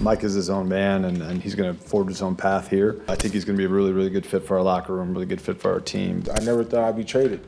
Mike is his own man, and he's going to forge his own path here. I think he's going to be a really, really good fit for our locker room, really good fit for our team. I never thought I'd be traded,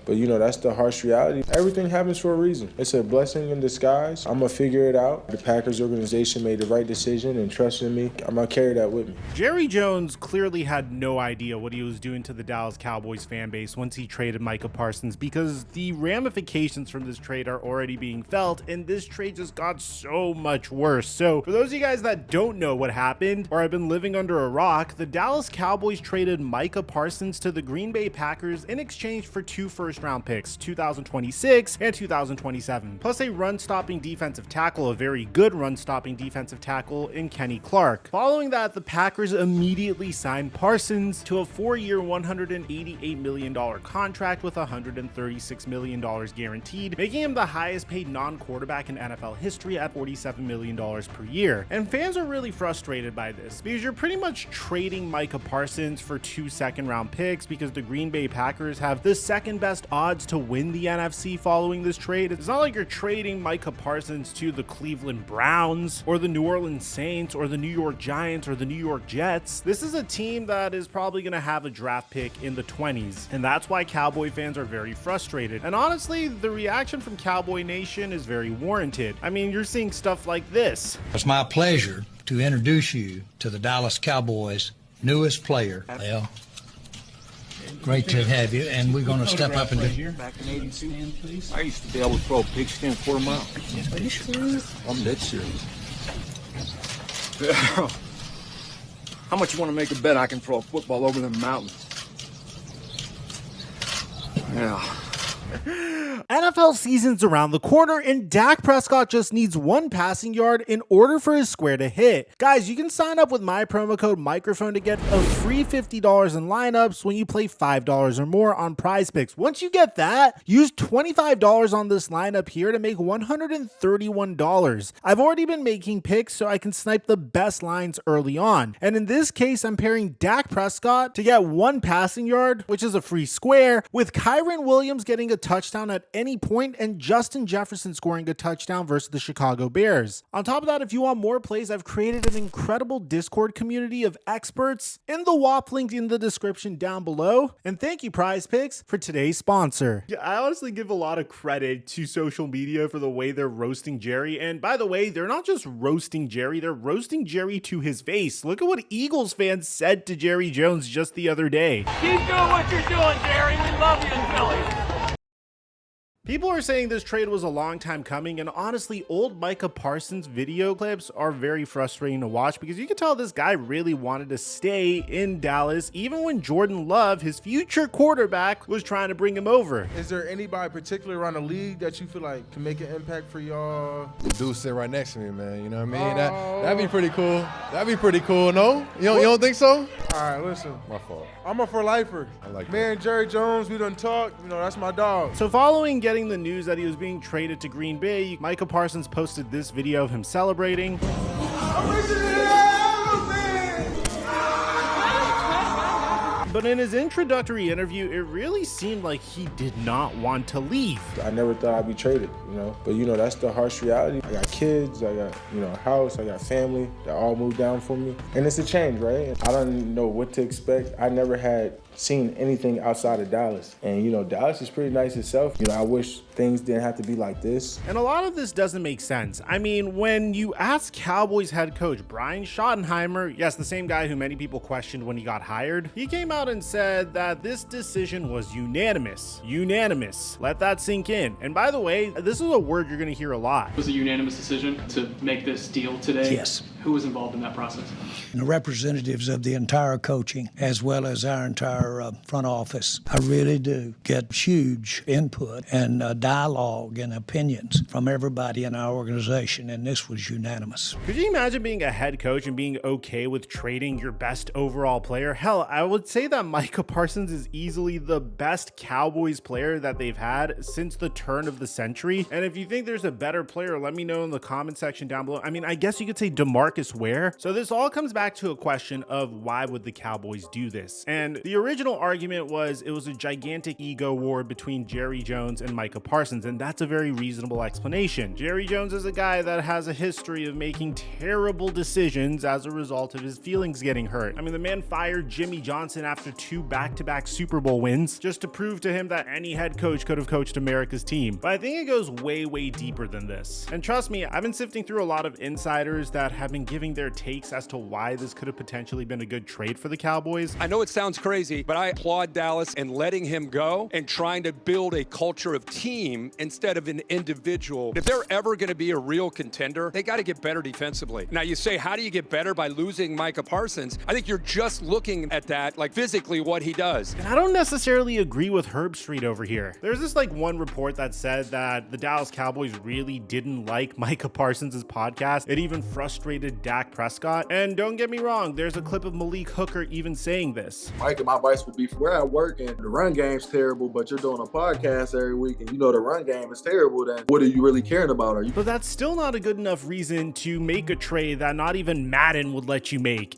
but that's the harsh reality. Everything happens for a reason. It's a blessing in disguise. I'm going to figure it out. The Packers organization made the right decision and trusted me. I'm going to carry that with me. Jerry Jones clearly had no idea what he was doing to the Dallas Cowboys fan base once he traded Micah Parsons, because the ramifications from this trade are already being felt, and this trade just got so much worse. So for those of you guys that don't know what happened or have been living under a rock, the Dallas Cowboys traded Micah Parsons to the Green Bay Packers in exchange for 2 first-round picks, 2026 and 2027, plus a run-stopping defensive tackle, a very good run-stopping defensive tackle in Kenny Clark. Following that, the Packers immediately signed Parsons to a 4-year, $188 million contract with $136 million guaranteed, making him the highest paid non-quarterback in NFL history at $47 million per year. And fans are really frustrated by this because you're pretty much trading Micah Parsons for 2 second-round picks because the Green Bay Packers have the second best odds to win the NFC following this trade. It's not like you're trading Micah Parsons to the Cleveland Browns or the New Orleans Saints or the New York Giants or the New York Jets. This is a team that is probably going to have a draft pick in the 20s, and that's why Cowboy fans are very frustrated. And honestly, the reaction from Cowboy Nation is very warranted. I mean, you're seeing stuff like this. It's my pleasure to introduce you to the Dallas Cowboys' newest player. Well, great to have you, and we're going to step up and do. Back in '82, I used to be able to throw a pigskin a quarter mile. Are you serious? I'm dead serious. How much you want to make a bet I can throw a football over the mountains? Yeah. NFL season's around the corner, and Dak Prescott just needs 1 passing yard in order for his square to hit. Guys, you can sign up with my promo code Microphone to get a free $50 in lineups when you play $5 or more on Prize Picks. Once you get that, use $25 on this lineup here to make $131. I've already been making picks so I can snipe the best lines early on. And in this case, I'm pairing Dak Prescott to get 1 passing yard, which is a free square, with Kyren Williams getting a touchdown at any point and Justin Jefferson scoring a touchdown versus the Chicago Bears. On top of that, if you want more plays, I've created an incredible Discord community of experts in the WAP link in the description down below. And thank you, Prize Picks, for today's sponsor. Yeah, I honestly give a lot of credit to social media for the way they're roasting Jerry. And by the way, they're not just roasting Jerry, they're roasting Jerry to his face. Look at what Eagles fans said to Jerry Jones just the other day. Keep doing what you're doing, Jerry. We love you in Philly. People are saying this trade was a long time coming, and honestly, old Micah Parsons video clips are very frustrating to watch because you can tell this guy really wanted to stay in Dallas even when Jordan Love, his future quarterback, was trying to bring him over. Is there anybody particular around the league that you feel like can make an impact for y'all? The dude sitting right next to me, man. You know what I mean? That'd be pretty cool. That'd be pretty cool, no? You don't think so? All right, listen. My fault. I'm a for lifer. I like Me that. and Jerry Jones, we done talked. That's my dog. So following getting the news that he was being traded to Green Bay, Micah Parsons posted this video of him celebrating. But in his introductory interview, it really seemed like he did not want to leave. I never thought I'd be traded, but that's the harsh reality. I got kids, I got, a house, I got family that all moved down for me. And it's a change, right? I don't know what to expect. I never had seen anything outside of Dallas. And, Dallas is pretty nice itself. I wish things didn't have to be like this. And a lot of this doesn't make sense. I mean, when you ask Cowboys head coach Brian Schottenheimer, yes, the same guy who many people questioned when he got hired, he came out and said that this decision was unanimous. Unanimous. Let that sink in. And by the way, this is a word you're going to hear a lot. It was a unanimous decision to make this deal today? Yes. Who was involved in that process? The representatives of the entire coaching, as well as our entire front office. I really do get huge input and dialogue and opinions from everybody in our organization, and this was unanimous. Could you imagine being a head coach and being okay with trading your best overall player? Hell, I would say that Micah Parsons is easily the best Cowboys player that they've had since the turn of the century. And if you think there's a better player, let me know in the comment section down below. I mean, I guess you could say DeMarcus Ware. So this all comes back to a question of why would the Cowboys do this? And the original original argument was it was a gigantic ego war between Jerry Jones and Micah Parsons, and that's a very reasonable explanation. Jerry Jones is a guy that has a history of making terrible decisions as a result of his feelings getting hurt. I mean, the man fired Jimmy Johnson after 2 back-to-back Super Bowl wins just to prove to him that any head coach could have coached America's team. But I think it goes way, way deeper than this. And trust me, I've been sifting through a lot of insiders that have been giving their takes as to why this could have potentially been a good trade for the Cowboys. I know it sounds crazy, but I applaud Dallas and letting him go and trying to build a culture of team instead of an individual. If they're ever going to be a real contender, they got to get better defensively. Now you say, how do you get better by losing Micah Parsons? I think you're just looking at that, like physically what he does. And I don't necessarily agree with Herb Street over here. There's this like one report that said that the Dallas Cowboys really didn't like Micah Parsons' podcast. It even frustrated Dak Prescott. And don't get me wrong, there's a clip of Malik Hooker even saying this. Mike, my advice would be, we're at work and the run game's terrible, but you're doing a podcast every week and you know the run game is terrible, then what are you really caring about? But that's still not a good enough reason to make a trade that not even Madden would let you make.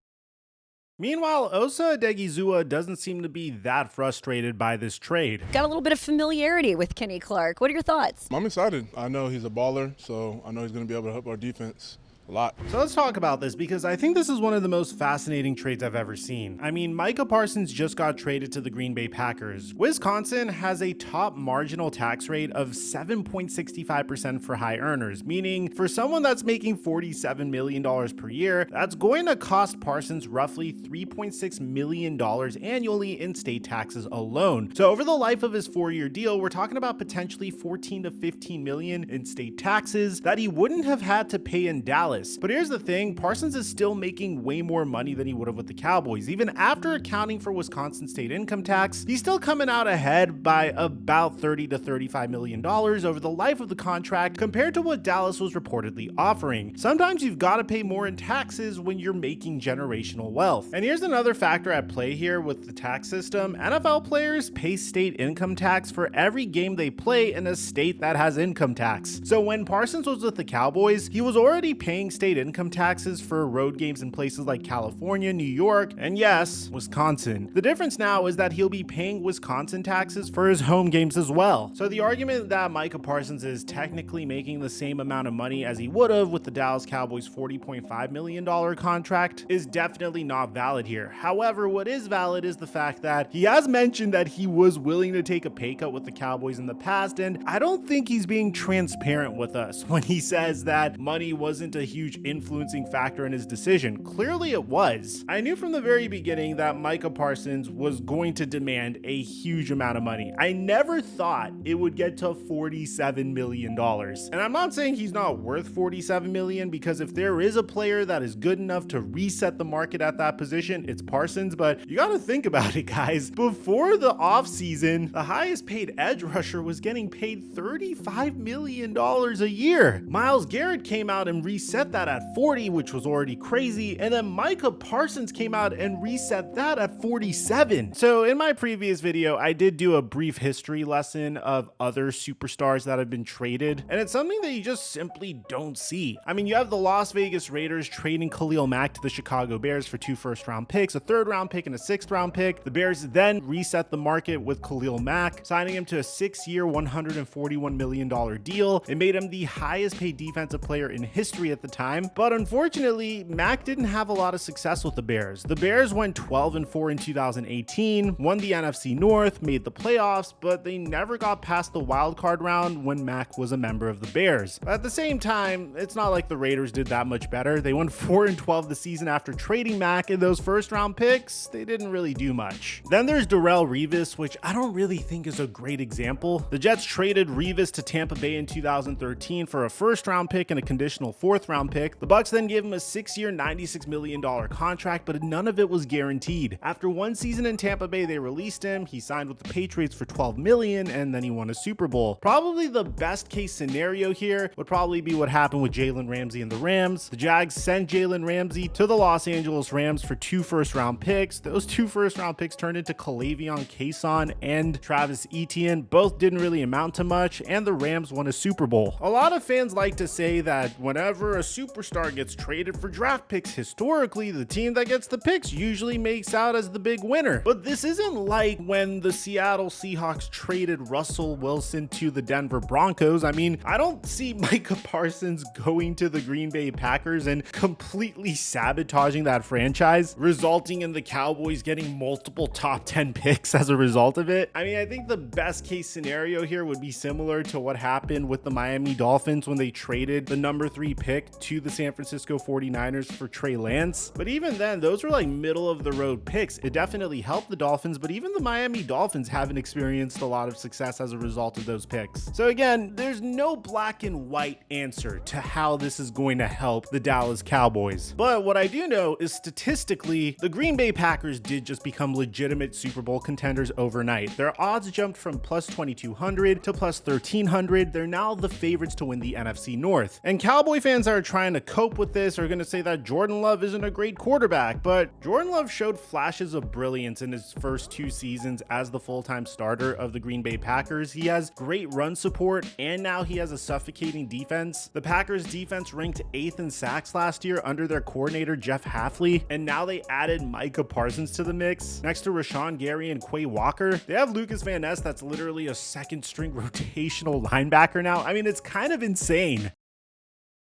Meanwhile, Osa Odighizuwa doesn't seem to be that frustrated by this trade. Got a little bit of familiarity with Kenny Clark. What are your thoughts? I'm excited. I know he's a baller, so I know he's going to be able to help our defense a lot. So let's talk about this because I think this is one of the most fascinating trades I've ever seen. I mean, Micah Parsons just got traded to the Green Bay Packers. Wisconsin has a top marginal tax rate of 7.65% for high earners, meaning for someone that's making $47 million per year, that's going to cost Parsons roughly $3.6 million annually in state taxes alone. So over the life of his 4-year deal, we're talking about potentially 14 to 15 million in state taxes that he wouldn't have had to pay in Dallas. But here's the thing, Parsons is still making way more money than he would have with the Cowboys. Even after accounting for Wisconsin state income tax, he's still coming out ahead by about $30 to $35 million over the life of the contract compared to what Dallas was reportedly offering. Sometimes you've got to pay more in taxes when you're making generational wealth. And here's another factor at play here with the tax system. NFL players pay state income tax for every game they play in a state that has income tax. So when Parsons was with the Cowboys, he was already paying state income taxes for road games in places like California, New York, and yes, Wisconsin. The difference now is that he'll be paying Wisconsin taxes for his home games as well. So the argument that Micah Parsons is technically making the same amount of money as he would have with the Dallas Cowboys' $40.5 million contract is definitely not valid here. However, what is valid is the fact that he has mentioned that he was willing to take a pay cut with the Cowboys in the past, and I don't think he's being transparent with us when he says that money wasn't a huge influencing factor in his decision. Clearly it was. I knew from the very beginning that Micah Parsons was going to demand a huge amount of money. I never thought it would get to $47 million. And I'm not saying he's not worth $47 million, because if there is a player that is good enough to reset the market at that position, it's Parsons. But you got to think about it, guys. Before the offseason, the highest paid edge rusher was getting paid $35 million a year. Myles Garrett came out and reset that at 40, which was already crazy, and then Micah Parsons came out and reset that at 47. So in my previous video, I did do a brief history lesson of other superstars that have been traded, and it's something that you just simply don't see. I mean, you have the Las Vegas Raiders trading Khalil Mack to the Chicago Bears for 2 first-round picks, a 3rd-round pick, and a 6th-round pick. The Bears then reset the market with Khalil Mack, signing him to a 6-year, $141 million deal. It made him the highest paid defensive player in history at the time, but unfortunately, Mack didn't have a lot of success with the Bears. The Bears went 12-4 in 2018, won the NFC North, made the playoffs, but they never got past the wild card round when Mack was a member of the Bears. But at the same time, it's not like the Raiders did that much better. They won 4-12 the season after trading Mack, and those first-round picks, they didn't really do much. Then there's Darrelle Revis, which I don't really think is a great example. The Jets traded Revis to Tampa Bay in 2013 for a 1st-round pick and a conditional 4th-round pick. The Bucs then gave him a 6-year, $96 million contract, but none of it was guaranteed. After 1 season in Tampa Bay, they released him. He signed with the Patriots for $12 million, and then he won a Super Bowl. Probably the best case scenario here would probably be what happened with Jalen Ramsey and the Rams. The Jags sent Jalen Ramsey to the Los Angeles Rams for 2 first-round picks. Those 2 first-round picks turned into Kalavion Kason and Travis Etienne. Both didn't really amount to much, and the Rams won a Super Bowl. A lot of fans like to say that whenever a superstar gets traded for draft picks, historically, the team that gets the picks usually makes out as the big winner. But this isn't like when the Seattle Seahawks traded Russell Wilson to the Denver Broncos. I mean, I don't see Micah Parsons going to the Green Bay Packers and completely sabotaging that franchise, resulting in the Cowboys getting multiple top 10 picks as a result of it. I mean, I think the best case scenario here would be similar to what happened with the Miami Dolphins when they traded the number 3 pick to the San Francisco 49ers for Trey Lance. But even then, those were like middle of the road picks. It definitely helped the Dolphins, but even the Miami Dolphins haven't experienced a lot of success as a result of those picks. So again, there's no black and white answer to how this is going to help the Dallas Cowboys. But what I do know is statistically, the Green Bay Packers did just become legitimate Super Bowl contenders overnight. Their odds jumped from plus 2,200 to plus 1,300. They're now the favorites to win the NFC North. And Cowboy fans that are trying to cope with this are going to say that Jordan Love isn't a great quarterback, but Jordan Love showed flashes of brilliance in his first 2 seasons as the full-time starter of the Green Bay Packers. He has great run support, and now he has a suffocating defense. The Packers defense ranked 8th in sacks last year under their coordinator Jeff Hafley, and now they added Micah Parsons to the mix. Next to Rashawn Gary and Quay Walker, they have Lucas Van Ness that's literally a second-string rotational linebacker now. I mean, it's kind of insane.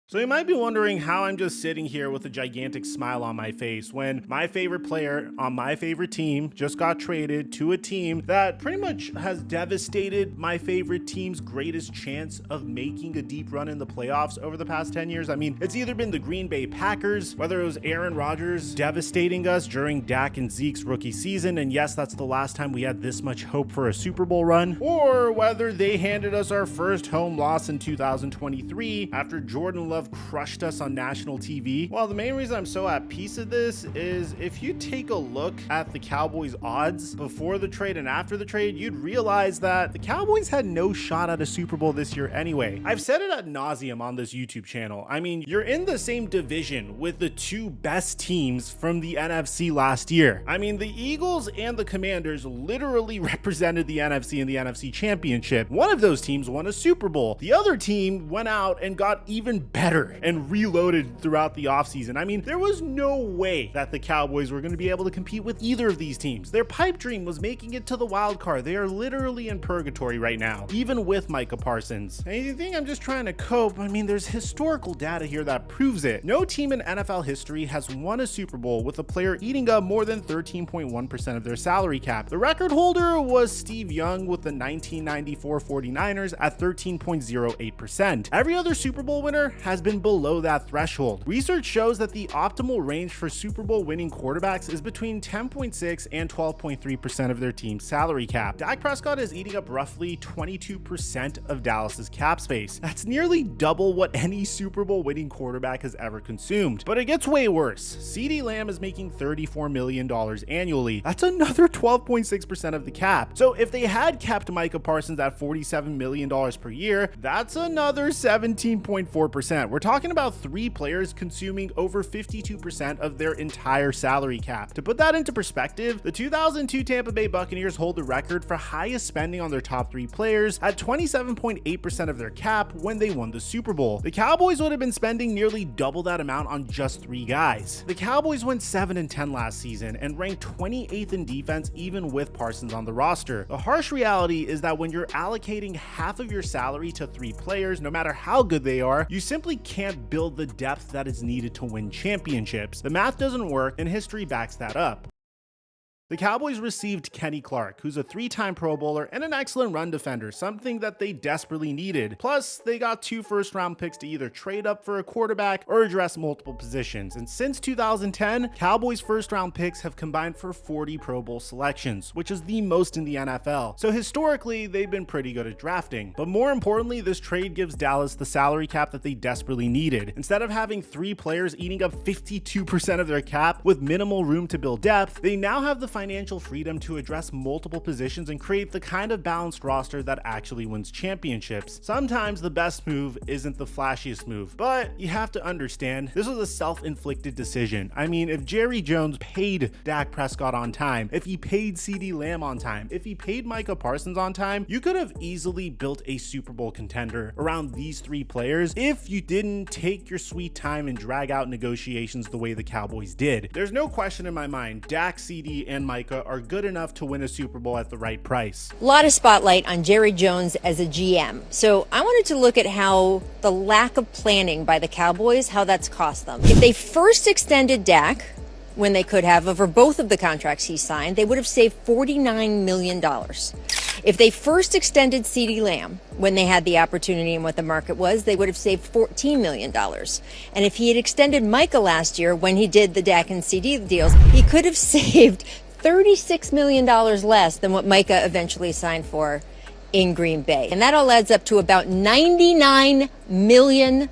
So you might be wondering how I'm just sitting here with a gigantic smile on my face when my favorite player on my favorite team just got traded to a team that pretty much has devastated my favorite team's greatest chance of making a deep run in the playoffs over the past 10 years. I mean, it's either been the Green Bay Packers, whether it was Aaron Rodgers devastating us during Dak and Zeke's rookie season, and yes, that's the last time we had this much hope for a Super Bowl run, or whether they handed us our first home loss in 2023 after Jordan Love crushed us on national TV. Well, the main reason I'm so at peace with this is if you take a look at the Cowboys odds before the trade and after the trade, you'd realize that the Cowboys had no shot at a Super Bowl this year anyway. I've said it ad nauseum on this YouTube channel. I mean, you're in the same division with the 2 best teams from the NFC last year. I mean, the Eagles and the Commanders literally represented the NFC in the NFC Championship. One of those teams won a Super Bowl. The other team went out and got even better and reloaded throughout the offseason. I mean, there was no way that the Cowboys were going to be able to compete with either of these teams. Their pipe dream was making it to the wild card. They are literally in purgatory right now, even with Micah Parsons. And you think I'm just trying to cope? I mean, there's historical data here that proves it. No team in NFL history has won a Super Bowl with a player eating up more than 13.1% of their salary cap. The record holder was Steve Young with the 1994 49ers at 13.08%. Every other Super Bowl winner has been below that threshold. Research shows that the optimal range for Super Bowl winning quarterbacks is between 10.6 and 12.3% of their team's salary cap. Dak Prescott is eating up roughly 22% of Dallas's cap space. That's nearly double what any Super Bowl winning quarterback has ever consumed. But it gets way worse. CeeDee Lamb is making $34 million annually. That's another 12.6% of the cap. So if they had kept Micah Parsons at $47 million per year, that's another 17.4%. We're talking about 3 players consuming over 52% of their entire salary cap. To put that into perspective, the 2002 Tampa Bay Buccaneers hold the record for highest spending on their top 3 players at 27.8% of their cap when they won the Super Bowl. The Cowboys would have been spending nearly double that amount on just 3 guys. The Cowboys went 7-10 last season and ranked 28th in defense even with Parsons on the roster. The harsh reality is that when you're allocating half of your salary to 3 players, no matter how good they are, you simply can't build the depth that is needed to win championships. The math doesn't work, and history backs that up. The Cowboys received Kenny Clark, who's a 3-time Pro Bowler and an excellent run defender, something that they desperately needed. Plus, they got 2 first-round picks to either trade up for a quarterback or address multiple positions. And since 2010, Cowboys' first-round picks have combined for 40 Pro Bowl selections, which is the most in the NFL. So historically, they've been pretty good at drafting. But more importantly, this trade gives Dallas the salary cap that they desperately needed. Instead of having 3 players eating up 52% of their cap with minimal room to build depth, they now have the financial freedom to address multiple positions and create the kind of balanced roster that actually wins championships. Sometimes the best move isn't the flashiest move, but you have to understand this was a self-inflicted decision. I mean, if Jerry Jones paid Dak Prescott on time, if he paid CeeDee Lamb on time, if he paid Micah Parsons on time, you could have easily built a Super Bowl contender around these three players if you didn't take your sweet time and drag out negotiations the way the Cowboys did. There's no question in my mind, Dak, CeeDee, and Micah are good enough to win a Super Bowl at the right price. A lot of spotlight on Jerry Jones as a GM. So I wanted to look at how the lack of planning by the Cowboys, how that's cost them. If they first extended Dak when they could have over both of the contracts he signed, they would have saved $49 million. If they first extended CeeDee Lamb when they had the opportunity and what the market was, they would have saved $14 million. And if he had extended Micah last year when he did the Dak and CeeDee deals, he could have saved $36 million less than what Micah eventually signed for in Green Bay. And that all adds up to about $99 million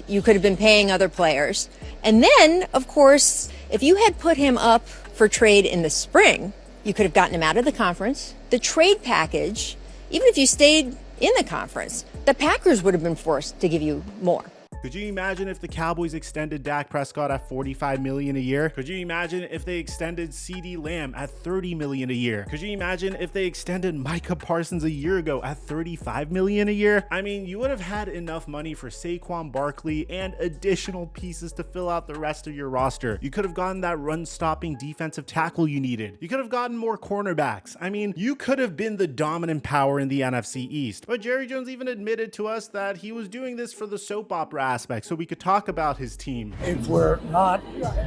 you could have been paying other players. And then, of course, if you had put him up for trade in the spring, you could have gotten him out of the conference. The trade package, even if you stayed in the conference, the Packers would have been forced to give you more. Could you imagine if the Cowboys extended Dak Prescott at $45 million a year? Could you imagine if they extended CeeDee Lamb at $30 million a year? Could you imagine if they extended Micah Parsons a year ago at $35 million a year? I mean, you would have had enough money for Saquon Barkley and additional pieces to fill out the rest of your roster. You could have gotten that run-stopping defensive tackle you needed. You could have gotten more cornerbacks. I mean, you could have been the dominant power in the NFC East. But Jerry Jones even admitted to us that he was doing this for the soap opera aspect, so we could talk about his team. If we're not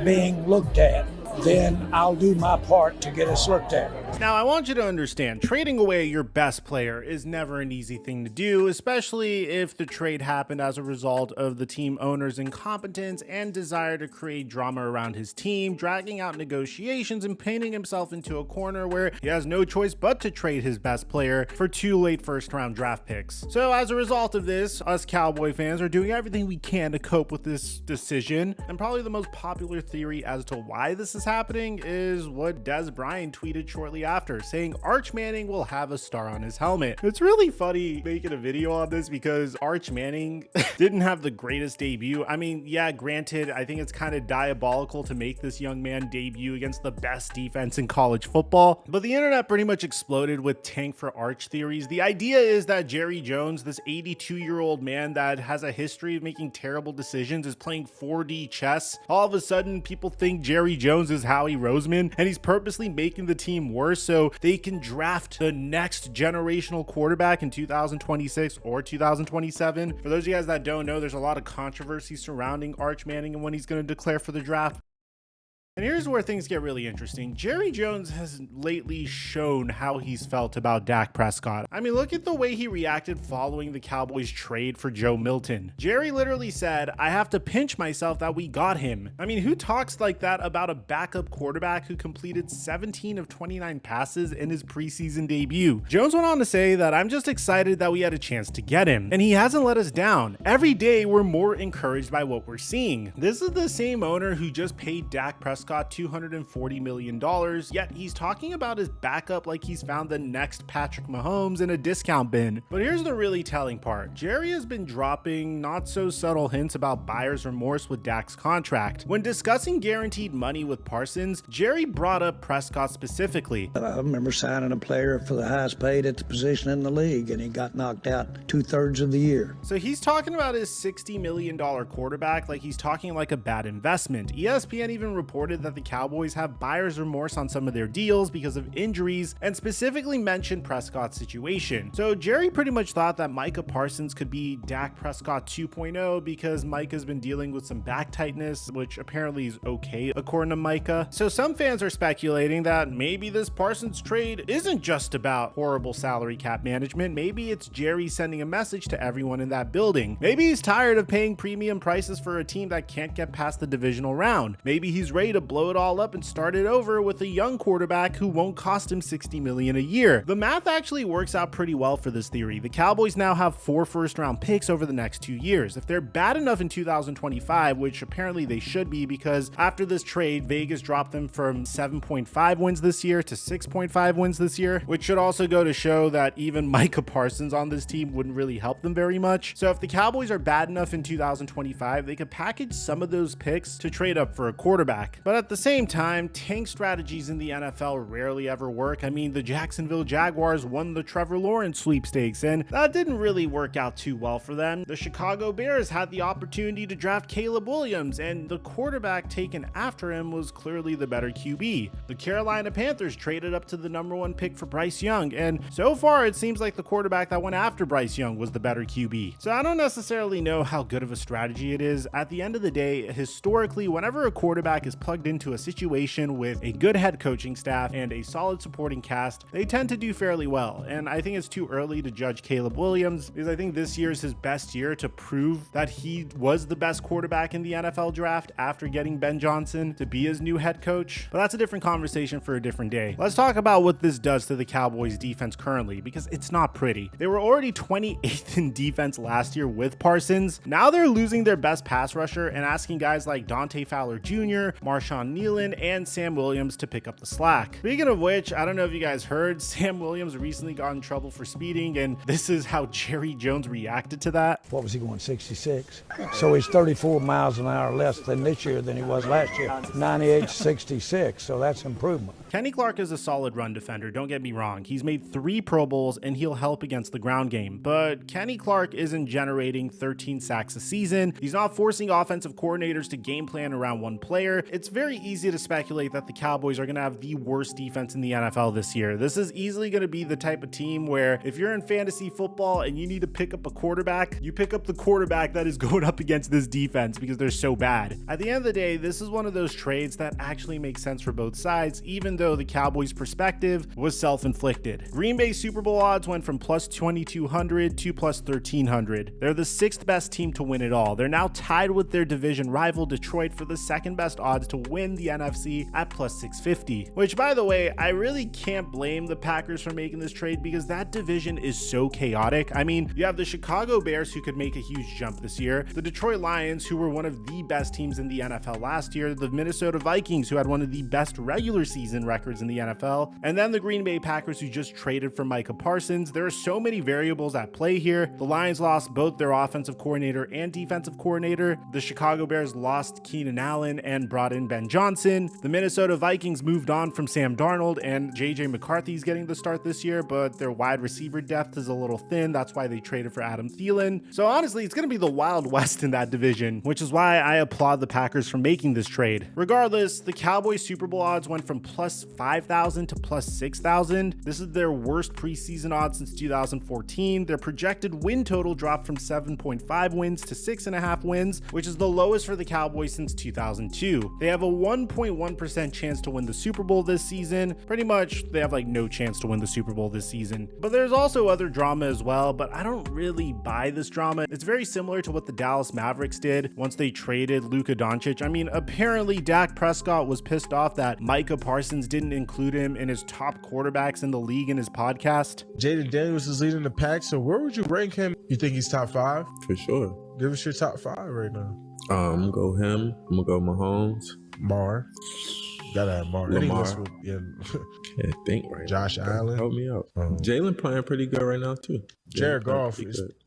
being looked at, then I'll do my part to get us looked at. Now, I want you to understand, trading away your best player is never an easy thing to do, especially if the trade happened as a result of the team owner's incompetence and desire to create drama around his team, dragging out negotiations and painting himself into a corner where he has no choice but to trade his best player for 2 late first-round draft picks. So as a result of this, us Cowboy fans are doing everything we can to cope with this decision, and probably the most popular theory as to why this is happening is what Des Bryant tweeted shortly after, saying Arch Manning will have a star on his helmet. It's really funny making a video on this because Arch Manning didn't have the greatest debut. I mean, yeah, granted, I think it's kind of diabolical to make this young man debut against the best defense in college football, but the internet pretty much exploded with tank for Arch theories. The idea is that Jerry Jones, this 82-year-old man that has a history of making terrible decisions, is playing 4D chess. All of a sudden, people think Jerry Jones is Howie Roseman, and he's purposely making the team worse so they can draft the next generational quarterback in 2026 or 2027. For those of you guys that don't know, there's a lot of controversy surrounding Arch Manning and when he's going to declare for the draft. And here's where things get really interesting. Jerry Jones has lately shown how he's felt about Dak Prescott. I mean, look at the way he reacted following the Cowboys trade for Joe Milton. Jerry literally said, "I have to pinch myself that we got him." I mean, who talks like that about a backup quarterback who completed 17 of 29 passes in his preseason debut? Jones went on to say that, "I'm just excited that we had a chance to get him, and he hasn't let us down. Every day we're more encouraged by what we're seeing." This is the same owner who just paid Dak Prescott $240 million, yet he's talking about his backup like he's found the next Patrick Mahomes in a discount bin. But here's the really telling part. Jerry has been dropping not so subtle hints about buyer's remorse with Dak's contract. When discussing guaranteed money with Parsons, Jerry brought up Prescott specifically. I remember signing a player for the highest paid at the position in the league, and he got knocked out 2/3 of the year. So he's talking about his $60 million quarterback like he's talking like a bad investment. ESPN even reported that the Cowboys have buyer's remorse on some of their deals because of injuries, and specifically mentioned Prescott's situation. So Jerry pretty much thought that Micah Parsons could be Dak Prescott 2.0 because Micah's been dealing with some back tightness, which apparently is okay according to Micah. So some fans are speculating that maybe this Parsons trade isn't just about horrible salary cap management. Maybe it's Jerry sending a message to everyone in that building. Maybe he's tired of paying premium prices for a team that can't get past the divisional round. Maybe he's ready to to blow it all up and start it over with a young quarterback who won't cost him $60 million a year. The math actually works out pretty well for this theory. The Cowboys now have 4 first-round picks over the next 2 years. If they're bad enough in 2025, which apparently they should be, because after this trade, Vegas dropped them from 7.5 wins this year to 6.5 wins this year, which should also go to show that even Micah Parsons on this team wouldn't really help them very much. So if the Cowboys are bad enough in 2025, they could package some of those picks to trade up for a quarterback. But at the same time, tank strategies in the NFL rarely ever work. I mean, the Jacksonville Jaguars won the Trevor Lawrence sweepstakes, and that didn't really work out too well for them. The Chicago Bears had the opportunity to draft Caleb Williams, and the quarterback taken after him was clearly the better QB. The Carolina Panthers traded up to the #1 pick for Bryce Young, and so far it seems like the quarterback that went after Bryce Young was the better QB. So I don't necessarily know how good of a strategy it is. At the end of the day, historically, whenever a quarterback is plugged into a situation with a good head coaching staff and a solid supporting cast, they tend to do fairly well. And I think it's too early to judge Caleb Williams, because I think this year is his best year to prove that he was the best quarterback in the NFL draft after getting Ben Johnson to be his new head coach. But that's a different conversation for a different day. Let's talk about what this does to the Cowboys defense currently, because it's not pretty. They were already 28th in defense last year with Parsons. Now they're losing their best pass rusher and asking guys like Dante Fowler Jr., Marshawn Nealon, and Sam Williams to pick up the slack. Speaking of which, I don't know if you guys heard, Sam Williams recently got in trouble for speeding, and this is how Jerry Jones reacted to that. What was he going, 66? So he's 34 miles an hour less than this year than he was last year. 98 to 66, so that's improvement. Kenny Clark is a solid run defender, don't get me wrong. He's made 3 Pro Bowls and he'll help against the ground game, but Kenny Clark isn't generating 13 sacks a season. He's not forcing offensive coordinators to game plan around one player. It's very easy to speculate that the Cowboys are going to have the worst defense in the NFL this year. This is easily going to be the type of team where if you're in fantasy football and you need to pick up a quarterback, you pick up the quarterback that is going up against this defense because they're so bad. At the end of the day, this is one of those trades that actually makes sense for both sides, even though the Cowboys' perspective was self-inflicted. Green Bay Super Bowl odds went from plus 2,200 to plus 1,300. They're the 6th best team to win it all. They're now tied with their division rival Detroit for the 2nd best odds to win the NFC at plus 650. Which, by the way, I really can't blame the Packers for making this trade because that division is so chaotic. I mean, you have the Chicago Bears who could make a huge jump this year, the Detroit Lions who were one of the best teams in the NFL last year, the Minnesota Vikings who had one of the best regular season records in the NFL, and then the Green Bay Packers who just traded for Micah Parsons. There are so many variables at play here. The Lions lost both their offensive coordinator and defensive coordinator. The Chicago Bears lost Keenan Allen and brought in Ben Johnson. The Minnesota Vikings moved on from Sam Darnold, and JJ McCarthy's getting the start this year, but their wide receiver depth is a little thin. That's why they traded for Adam Thielen. So honestly, it's going to be the Wild West in that division, which is why I applaud the Packers for making this trade. Regardless, the Cowboys Super Bowl odds went from plus 5,000 to plus 6,000. This is their worst preseason odds since 2014. Their projected win total dropped from 7.5 wins to 6.5 wins, which is the lowest for the Cowboys since 2002. They have a 1.1% chance to win the Super Bowl this season. Pretty much, they have like no chance to win the Super Bowl this season. But there's also other drama as well, but I don't really buy this drama. It's very similar to what the Dallas Mavericks did once they traded Luka Doncic. I mean, apparently Dak Prescott was pissed off that Micah Parsons didn't include him in his top quarterbacks in the league in his podcast. Jaden Daniels is leading the pack, so where would you rank him? You think he's top 5? For sure. Give us your top 5 right now. I'm gonna go him. I'm gonna go Mahomes. Mar. Gotta have Mar. Lamar. Can't think right Josh now. Allen. Help me out. Jalen playing pretty good right now too. Jared Goff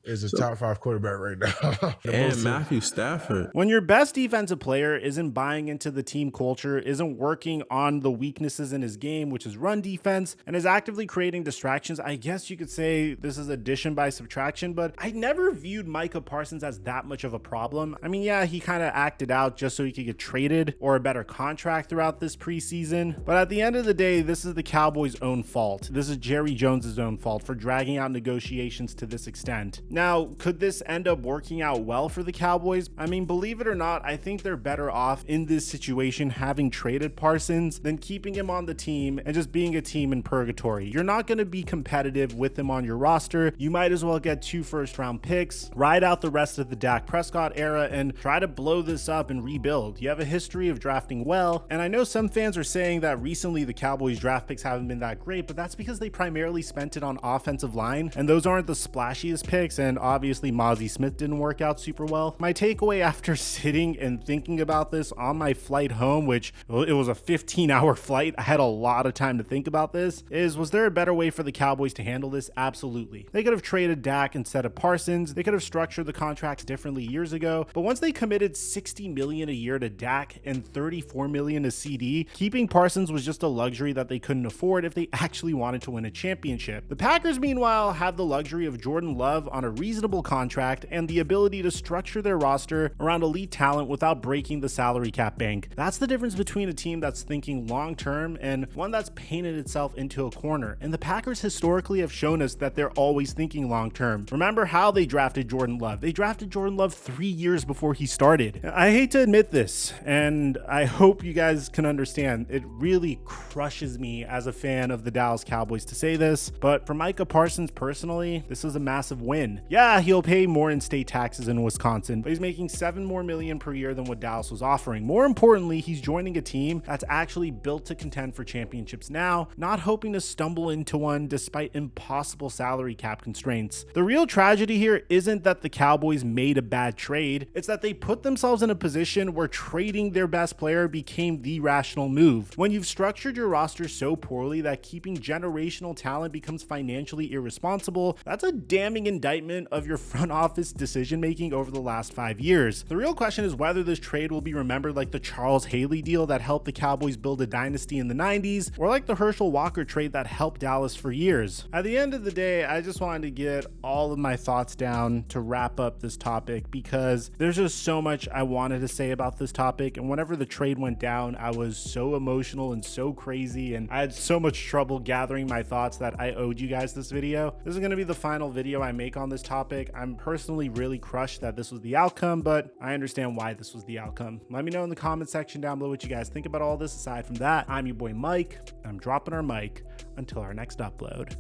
is a top 5 quarterback right now. And Matthew Stafford. When your best defensive player isn't buying into the team culture, isn't working on the weaknesses in his game, which is run defense, and is actively creating distractions, I guess you could say this is addition by subtraction, but I never viewed Micah Parsons as that much of a problem. I mean, yeah, he kind of acted out just so he could get traded or a better contract throughout this this preseason. But at the end of the day, this is the Cowboys' own fault. This is Jerry Jones' own fault for dragging out negotiations to this extent. Now, could this end up working out well for the Cowboys? I mean, believe it or not, I think they're better off in this situation having traded Parsons than keeping him on the team and just being a team in purgatory. You're not going to be competitive with him on your roster. You might as well get 2 first-round picks, ride out the rest of the Dak Prescott era, and try to blow this up and rebuild. You have a history of drafting well, and I know some fans are saying that recently the Cowboys draft picks haven't been that great, but that's because they primarily spent it on offensive line, and those aren't the splashiest picks, and obviously Mozzie Smith didn't work out super well. My takeaway after sitting and thinking about this on my flight home, which it was a 15-hour flight, I had a lot of time to think about this, was there a better way for the Cowboys to handle this? Absolutely. They could have traded Dak instead of Parsons. They could have structured the contracts differently years ago, but once they committed $60 million a year to Dak and $34 million to CD, keeping Parsons was just a luxury that they couldn't afford if they actually wanted to win a championship. The Packers, meanwhile, have the luxury of Jordan Love on a reasonable contract and the ability to structure their roster around elite talent without breaking the salary cap bank. That's the difference between a team that's thinking long-term and one that's painted itself into a corner. And the Packers historically have shown us that they're always thinking long-term. Remember how they drafted Jordan Love? They drafted Jordan Love 3 years before he started. I hate to admit this, and I hope you guys can understand, it really crushes me as a fan of the Dallas Cowboys to say this, but for Micah Parsons personally, this is a massive win. Yeah, he'll pay more in state taxes in Wisconsin, but he's making $7 more million per year than what Dallas was offering. More importantly, he's joining a team that's actually built to contend for championships now, not hoping to stumble into one despite impossible salary cap constraints. The real tragedy here isn't that the Cowboys made a bad trade, it's that they put themselves in a position where trading their best player became the rational move. When you've structured your roster so poorly that keeping generational talent becomes financially irresponsible, that's a damning indictment of your front office decision making over the last 5 years. The real question is whether this trade will be remembered like the Charles Haley deal that helped the Cowboys build a dynasty in the 90s, or like the Herschel Walker trade that helped Dallas for years. At the end of the day, I just wanted to get all of my thoughts down to wrap up this topic because there's just so much I wanted to say about this topic, and whenever the trade went down, I was so emotional and so crazy, and I had so much trouble gathering my thoughts that I owed you guys this video. This is going to be the final video I make on this topic. I'm personally really crushed that this was the outcome, but I understand why this was the outcome. Let me know in the comment section down below what you guys think about all this. Aside from that, I'm your boy Mike. I'm dropping our mic until our next upload.